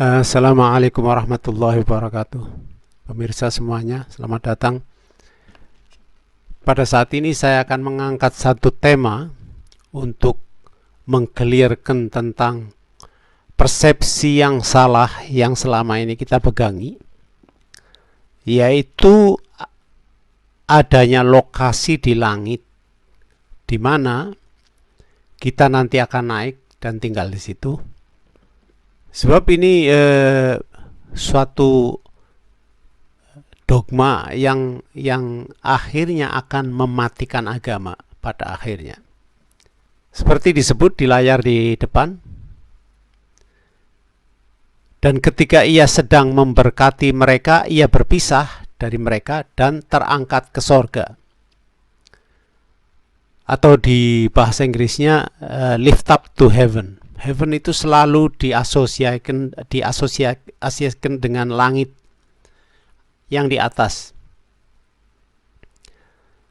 Assalamualaikum warahmatullahi wabarakatuh. Pemirsa semuanya, selamat datang. Pada saat ini saya akan mengangkat satu tema untuk mengkelirkan tentang persepsi yang salah yang selama ini kita pegangi, yaitu adanya lokasi di langit di mana kita nanti akan naik dan tinggal di situ. Sebab ini suatu dogma yang akhirnya akan mematikan agama pada akhirnya. Seperti disebut di layar di depan. Dan ketika ia sedang memberkati mereka, ia berpisah dari mereka dan terangkat ke sorga. Atau di bahasa Inggrisnya lift up to heaven. Heaven itu selalu diasosiasikan dengan langit yang di atas.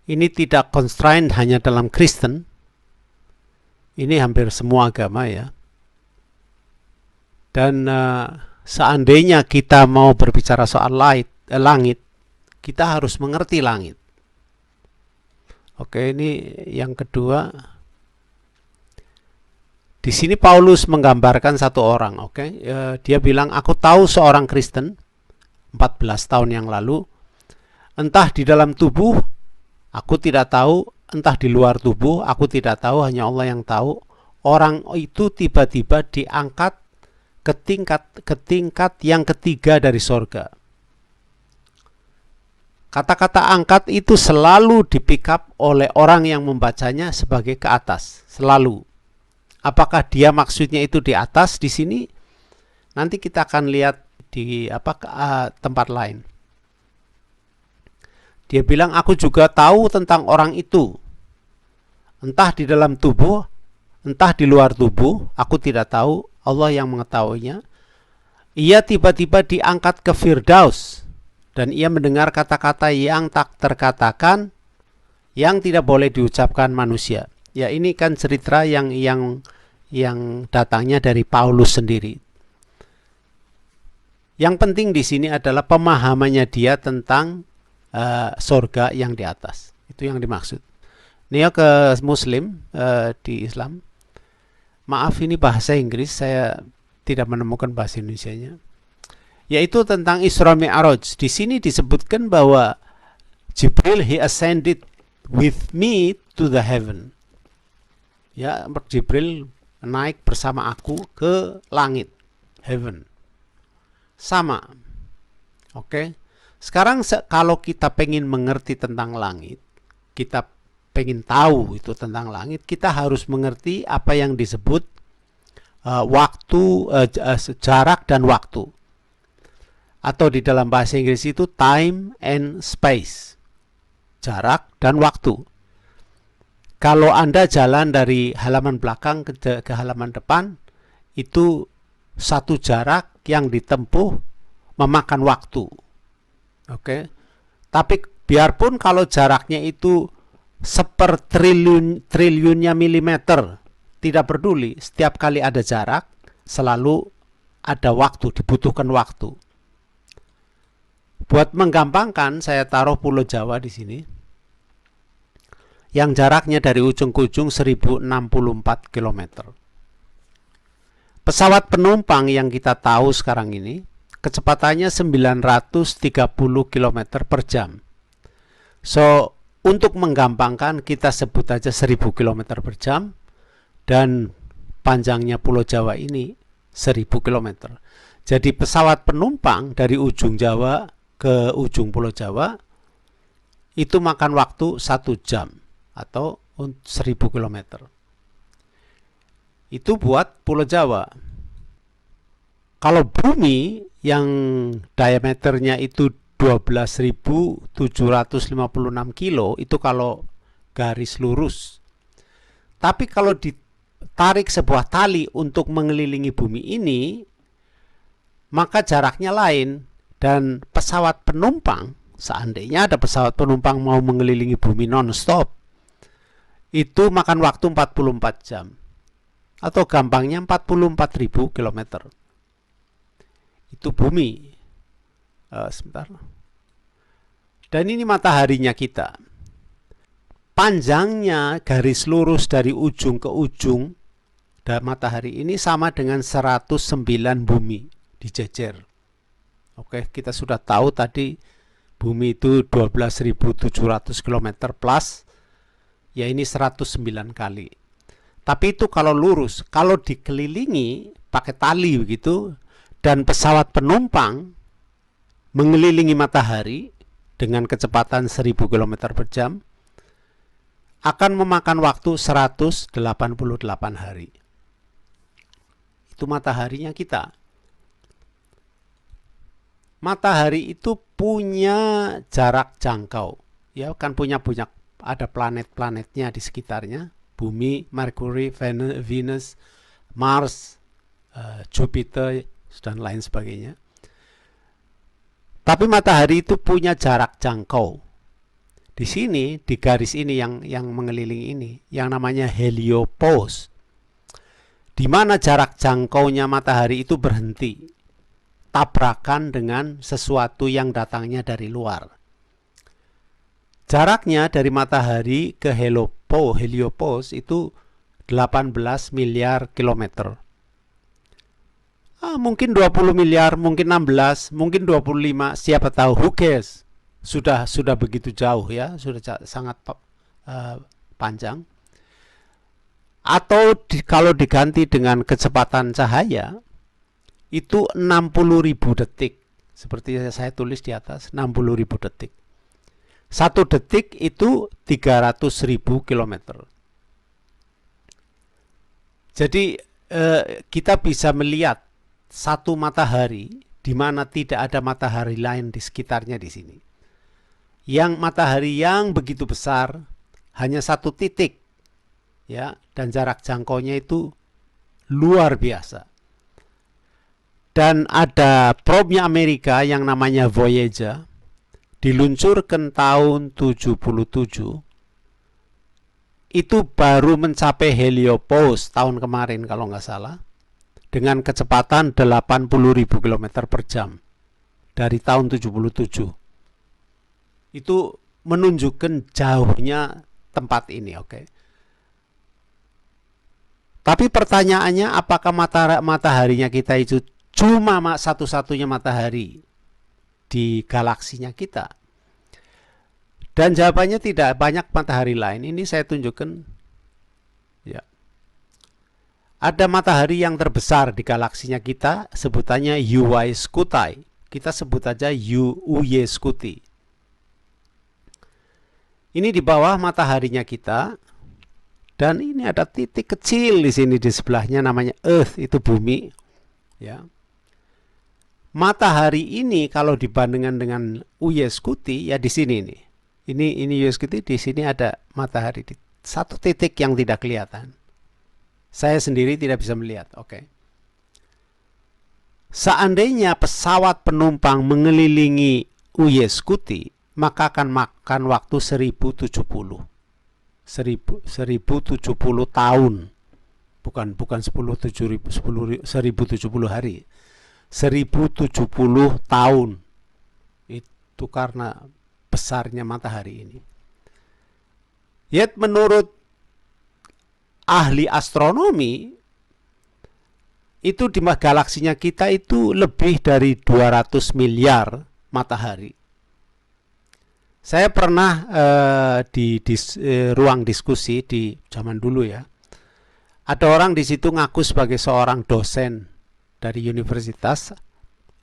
Ini tidak constrained hanya dalam Kristen. Ini hampir semua agama ya. Dan seandainya kita mau berbicara soal langit, kita harus mengerti langit. Oke, ini yang kedua. Di sini Paulus menggambarkan satu orang, dia bilang, aku tahu seorang Kristen 14 tahun yang lalu, entah di dalam tubuh, aku tidak tahu, entah di luar tubuh, aku tidak tahu, hanya Allah yang tahu. Orang itu tiba-tiba diangkat ke tingkat yang ketiga dari sorga. Kata-kata angkat itu selalu di-pick up oleh orang yang membacanya sebagai ke atas, selalu. Apakah dia maksudnya itu di atas di sini? Nanti kita akan lihat di tempat lain. Dia bilang, aku juga tahu tentang orang itu. Entah di dalam tubuh, entah di luar tubuh, aku tidak tahu, Allah yang mengetahuinya. Ia tiba-tiba diangkat ke Firdaus, dan ia mendengar kata-kata yang tak terkatakan, yang tidak boleh diucapkan manusia. Ya, ini kan cerita yang datangnya dari Paulus sendiri. Yang penting di sini adalah pemahamannya dia tentang sorga yang di atas. Itu yang dimaksud. Ini ke Muslim di Islam. Maaf, ini bahasa Inggris, saya tidak menemukan bahasa Indonesianya. Yaitu tentang Isra Mi'raj. Di sini disebutkan bahwa Jibril, he ascended with me to the heaven. Ya, Jibril naik bersama aku ke langit, heaven. Sama. Oke. Sekarang kalau kita pengen mengerti tentang langit, kita pengen tahu itu tentang langit, kita harus mengerti apa yang disebut jarak dan waktu. Atau di dalam bahasa Inggris itu time and space. Jarak dan waktu. Kalau Anda jalan dari halaman belakang ke halaman depan, itu satu jarak yang ditempuh memakan waktu. Oke. Tapi biarpun kalau jaraknya itu sepertriliunnya milimeter, tidak peduli, setiap kali ada jarak, selalu ada waktu, dibutuhkan waktu. Buat menggampangkan, saya taruh Pulau Jawa di sini. Yang jaraknya dari ujung ke ujung 1064 km. Pesawat penumpang yang kita tahu sekarang ini, kecepatannya 930 km per jam. So, untuk menggampangkan, kita sebut aja 1000 km per jam, dan panjangnya Pulau Jawa ini 1000 km. Jadi pesawat penumpang dari ujung Jawa ke ujung Pulau Jawa, itu makan waktu 1 jam. Atau 1000 km. Itu buat Pulau Jawa. Kalau bumi yang diameternya itu 12.756 kilo, itu kalau garis lurus. Tapi kalau ditarik sebuah tali untuk mengelilingi bumi ini, maka jaraknya lain. Dan pesawat penumpang, seandainya ada pesawat penumpang mau mengelilingi bumi non-stop, itu makan waktu 44 jam. Atau gampangnya 44.000 km. itu bumi. Sebentar. Dan ini mataharinya kita. Panjangnya garis lurus dari ujung ke ujung matahari ini sama dengan 109 bumi dijejer. Oke, kita sudah tahu tadi bumi itu 12.700 km plus, ya ini 109 kali. Tapi itu kalau lurus, kalau dikelilingi pakai tali begitu, dan pesawat penumpang mengelilingi matahari dengan kecepatan 1000 km per jam, akan memakan waktu 188 hari. Itu mataharinya kita. Matahari itu punya jarak jangkau, ya kan punya ada planet-planetnya di sekitarnya, bumi, Mercury, Venus, Mars, Jupiter dan lain sebagainya. Tapi matahari itu punya jarak jangkau. Di sini, di garis ini yang mengelilingi ini, yang namanya heliopause, di mana jarak jangkaunya matahari itu berhenti, tabrakan dengan sesuatu yang datangnya dari luar. Jaraknya dari matahari ke heliopause itu 18 miliar kilometer. Mungkin 20 miliar, mungkin 16, mungkin 25, siapa tahu, who cares? Sudah begitu jauh ya, sudah sangat panjang. Atau kalau diganti dengan kecepatan cahaya, itu 60.000 detik. Seperti saya tulis di atas, 60.000 detik. 1 detik itu 300.000 kilometer. Jadi kita bisa melihat satu matahari di mana tidak ada matahari lain di sekitarnya di sini. Yang matahari yang begitu besar hanya 1 titik, ya, dan jarak jangkaunya itu luar biasa. Dan ada probe Amerika yang namanya Voyager, diluncurkan tahun 77, itu baru mencapai heliopause tahun kemarin kalau nggak salah, dengan kecepatan 80.000 km per jam dari tahun 77. Itu menunjukkan jauhnya tempat ini, oke. Tapi pertanyaannya, apakah mataharinya kita itu cuma satu-satunya matahari di galaksinya kita? Dan jawabannya tidak, banyak matahari lain. Ini saya tunjukkan, ya. Ada matahari yang terbesar di galaksinya kita, sebutannya UY Scuti. Kita sebut aja UY Scuti. Ini di bawah mataharinya kita, dan ini ada titik kecil di sini di sebelahnya namanya Earth, itu bumi, ya. Matahari ini kalau dibandingkan dengan UY Scuti, ya di sini nih. Ini UY Scuti, di sini ada matahari di satu titik yang tidak kelihatan. Saya sendiri tidak bisa melihat, oke. Seandainya pesawat penumpang mengelilingi UY Scuti, maka akan makan waktu 1070 tahun. Bukan 1070 hari. 1070 tahun. Itu karena besarnya matahari ini. Yet menurut ahli astronomi, itu di galaksinya kita itu lebih dari 200 miliar matahari. Saya pernah di ruang diskusi di zaman dulu ya. Ada orang di situ ngaku sebagai seorang dosen dari universitas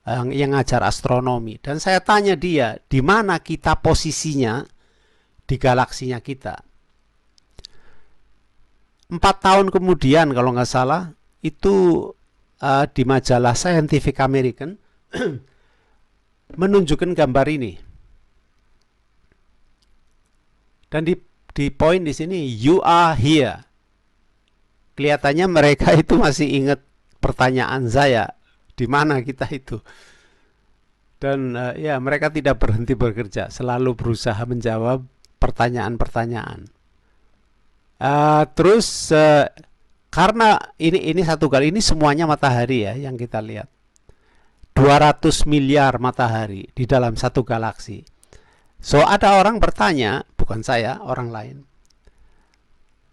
yang ngajar astronomi, dan saya tanya dia, di mana kita posisinya di galaksinya kita. 4 tahun kemudian kalau nggak salah, itu di majalah Scientific American menunjukkan gambar ini. Dan di poin di sini, you are here. Kelihatannya mereka itu masih ingat pertanyaan saya, di mana kita itu. Dan ya, mereka tidak berhenti bekerja, selalu berusaha menjawab pertanyaan-pertanyaan. Terus karena ini satu kali, ini semuanya matahari ya yang kita lihat. 200 miliar matahari di dalam satu galaksi. So ada orang bertanya, bukan saya, orang lain,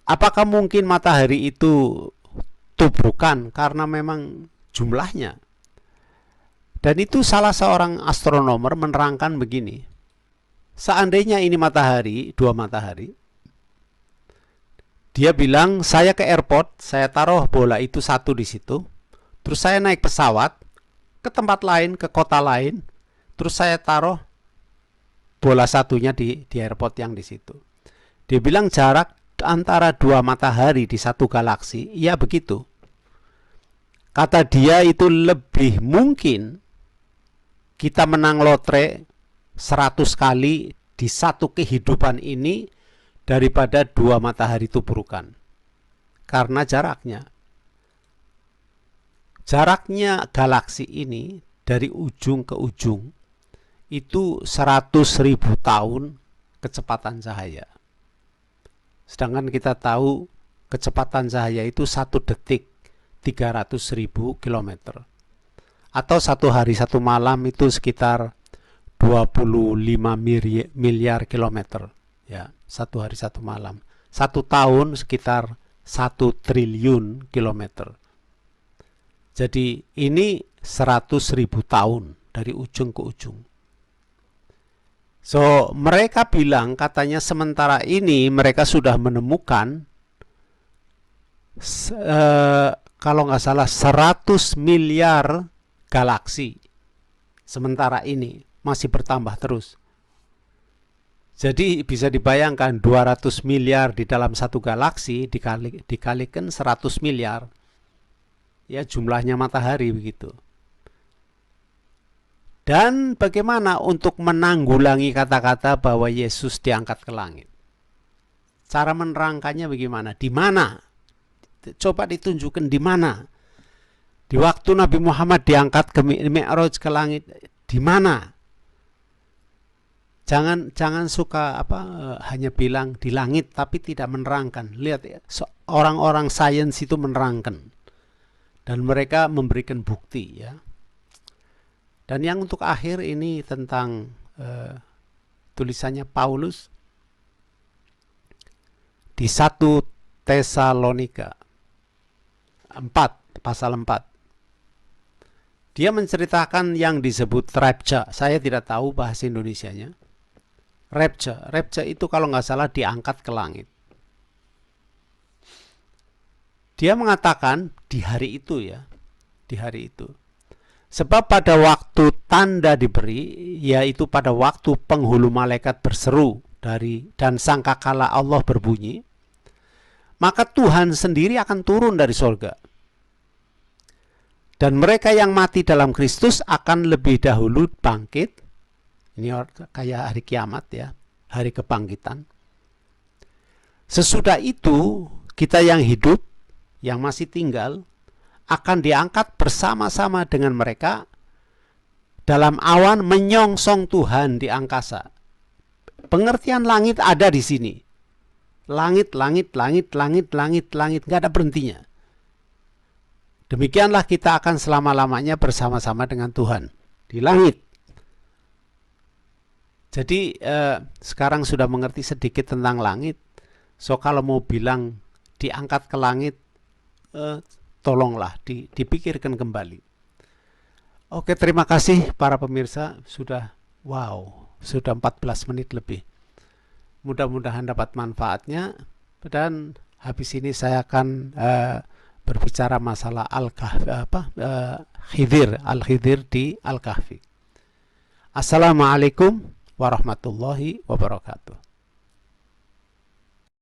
apakah mungkin matahari itu tubrukan karena memang jumlahnya? Dan itu salah seorang astronomer menerangkan begini, seandainya ini matahari, dua matahari, dia bilang, saya ke airport, saya taruh bola itu satu di situ, terus saya naik pesawat ke tempat lain, ke kota lain, terus saya taruh bola satunya di airport yang di situ. Dia bilang jarak antara dua matahari di satu galaksi, ya begitu. Kata dia itu lebih mungkin kita menang lotre 100 kali di satu kehidupan ini daripada dua matahari tubrukan. Karena jaraknya galaksi ini dari ujung ke ujung itu 100.000 tahun kecepatan cahaya. Sedangkan kita tahu kecepatan cahaya itu 1 detik 300.000 kilometer. Atau satu hari satu malam itu sekitar 25 miliar kilometer. Ya, satu hari satu malam. Satu tahun sekitar 1 triliun kilometer. Jadi ini 100.000 tahun dari ujung ke ujung. So mereka bilang, katanya sementara ini mereka sudah menemukan kalau nggak salah 100 miliar galaksi. Sementara ini masih bertambah terus. Jadi bisa dibayangkan 200 miliar di dalam satu galaksi dikalikan 100 miliar. Ya jumlahnya matahari begitu. Dan bagaimana untuk menanggulangi kata-kata bahwa Yesus diangkat ke langit? Cara menerangkannya bagaimana? Di mana? Coba ditunjukkan di mana? Di waktu Nabi Muhammad diangkat ke Mi'raj ke langit, di mana? Jangan suka hanya bilang di langit tapi tidak menerangkan. Lihat ya, orang-orang sains itu menerangkan dan mereka memberikan bukti ya. Dan yang untuk akhir ini tentang tulisannya Paulus di 1 Tesalonika 4 pasal 4. Dia menceritakan yang disebut rapture. Saya tidak tahu bahasa Indonesianya. Rapture itu kalau nggak salah diangkat ke langit. Dia mengatakan di hari itu ya, di hari itu. Sebab pada waktu tanda diberi, yaitu pada waktu penghulu malaikat berseru dan sangkakala Allah berbunyi, maka Tuhan sendiri akan turun dari sorga. Dan mereka yang mati dalam Kristus akan lebih dahulu bangkit. Ini kayak hari kiamat ya, hari kebangkitan. Sesudah itu kita yang hidup, yang masih tinggal, akan diangkat bersama-sama dengan mereka dalam awan menyongsong Tuhan di angkasa. Pengertian langit ada di sini. Langit, langit, langit, langit, langit, langit, nggak ada berhentinya. Demikianlah kita akan selama-lamanya bersama-sama dengan Tuhan di langit. Jadi sekarang sudah mengerti sedikit tentang langit. So kalau mau bilang diangkat ke langit, tolonglah dipikirkan kembali. Oke, terima kasih para pemirsa. Sudah 14 menit lebih. Mudah-mudahan dapat manfaatnya. Dan habis ini saya akan berbicara masalah Al-Khidir di Al-Kahfi. Assalamualaikum warahmatullahi wabarakatuh.